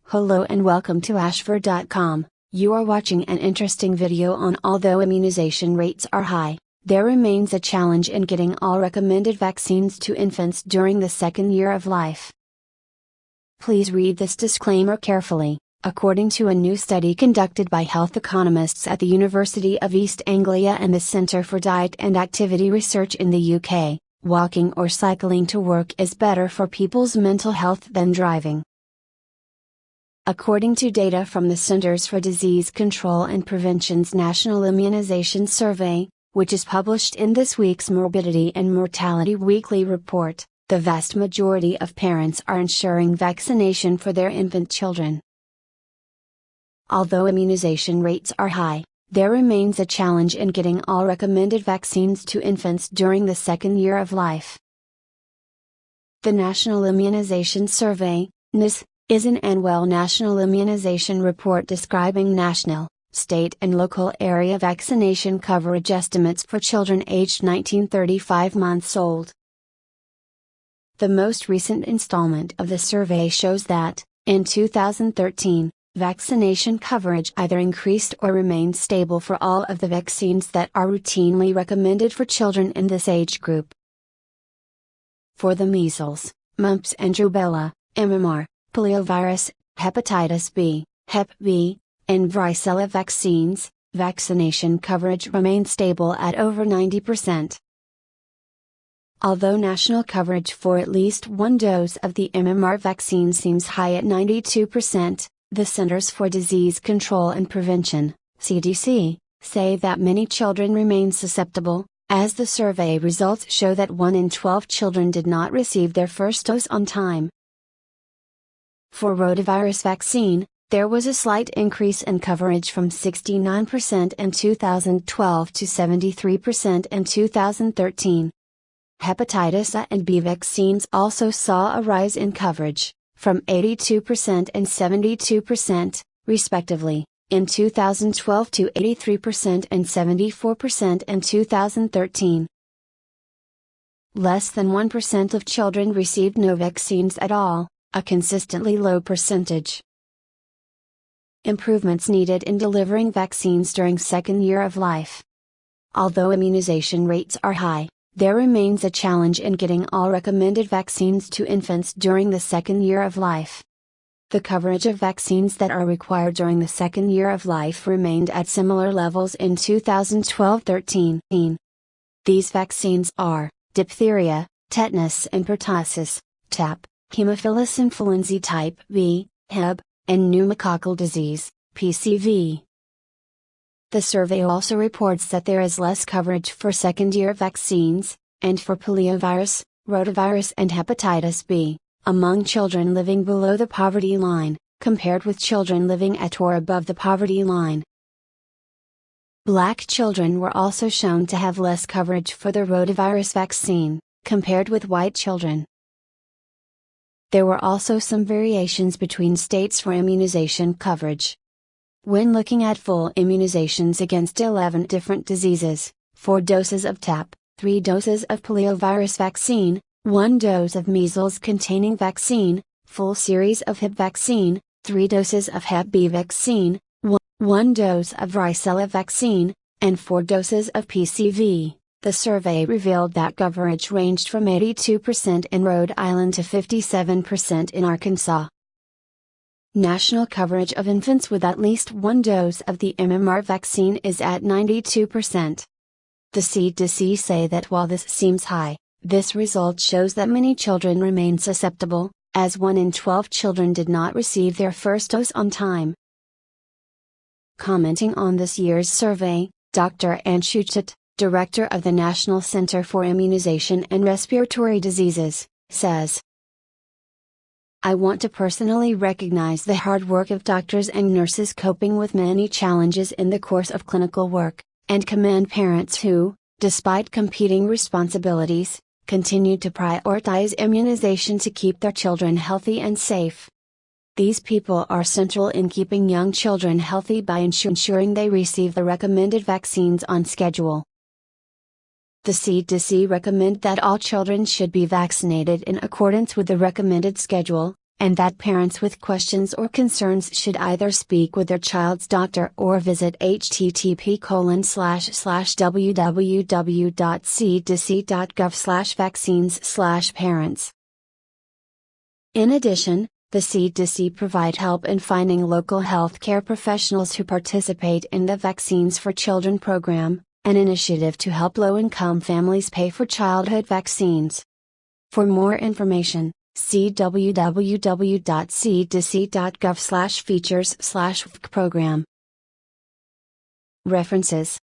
Hello and welcome to ashford.com. You are watching an interesting video on although immunization rates are high, there remains a challenge in getting all recommended vaccines to infants during the second year of life. Please read this disclaimer carefully. According to a new study conducted by health economists at the University of East Anglia and the Centre for Diet and Activity Research in the UK, walking or cycling to work is better for people's mental health than driving. According to data from the Centers for Disease Control and Prevention's National Immunization Survey, which is published in this week's Morbidity and Mortality Weekly Report, the vast majority of parents are ensuring vaccination for their infant children. Although immunization rates are high, there remains a challenge in getting all recommended vaccines to infants during the second year of life. The National Immunization Survey, NIS, is an annual national immunization report describing national, state and local area vaccination coverage estimates for children aged 19 to 35 months old. The most recent installment of the survey shows that, in 2013, vaccination coverage either increased or remained stable for all of the vaccines that are routinely recommended for children in this age group. For the measles, mumps and rubella, MMR, poliovirus, hepatitis B, Hep B, and varicella vaccines, vaccination coverage remained stable at over 90%. Although national coverage for at least one dose of the MMR vaccine seems high at 92%, the Centers for Disease Control and Prevention, CDC, say that many children remain susceptible, as the survey results show that 1 in 12 children did not receive their first dose on time. For rotavirus vaccine, there was a slight increase in coverage from 69% in 2012 to 73% in 2013. Hepatitis A and B vaccines also saw a rise in coverage, from 82% and 72%, respectively, in 2012 to 83% and 74% in 2013. Less than 1% of children received no vaccines at all, a consistently low percentage. Improvements needed in delivering vaccines during second year of life. Although immunization rates are high, there remains a challenge in getting all recommended vaccines to infants during the second year of life. The coverage of vaccines that are required during the second year of life remained at similar levels in 2012-13. These vaccines are diphtheria, tetanus and pertussis, TAP, Haemophilus influenzae type B, Heb, and pneumococcal disease, PCV. The survey also reports that there is less coverage for second-year vaccines, and for poliovirus, rotavirus and hepatitis B, among children living below the poverty line, compared with children living at or above the poverty line. Black children were also shown to have less coverage for the rotavirus vaccine, compared with white children. There were also some variations between states for immunization coverage. When looking at full immunizations against 11 different diseases, 4 doses of TAP, 3 doses of poliovirus vaccine, 1 dose of measles-containing vaccine, full series of Hep vaccine, 3 doses of Hep B vaccine, 1 dose of varicella vaccine, and 4 doses of PCV, the survey revealed that coverage ranged from 82% in Rhode Island to 57% in Arkansas. National coverage of infants with at least 1 dose of the MMR vaccine is at 92%. The CDC say that while this seems high, this result shows that many children remain susceptible, as 1 in 12 children did not receive their first dose on time. Commenting on this year's survey, Dr. Anshu Chit, Director of the National Center for Immunization and Respiratory Diseases, says, "I want to personally recognize the hard work of doctors and nurses coping with many challenges in the course of clinical work, and commend parents who, despite competing responsibilities, continue to prioritize immunization to keep their children healthy and safe. These people are central in keeping young children healthy by ensuring they receive the recommended vaccines on schedule." The CDC recommend that all children should be vaccinated in accordance with the recommended schedule, and that parents with questions or concerns should either speak with their child's doctor or visit http://www.cdc.gov/vaccines/parents. In addition, the CDC provide help in finding local healthcare professionals who participate in the Vaccines for Children program, an initiative to help low-income families pay for childhood vaccines. For more information, see www.cdc.gov/features/program. References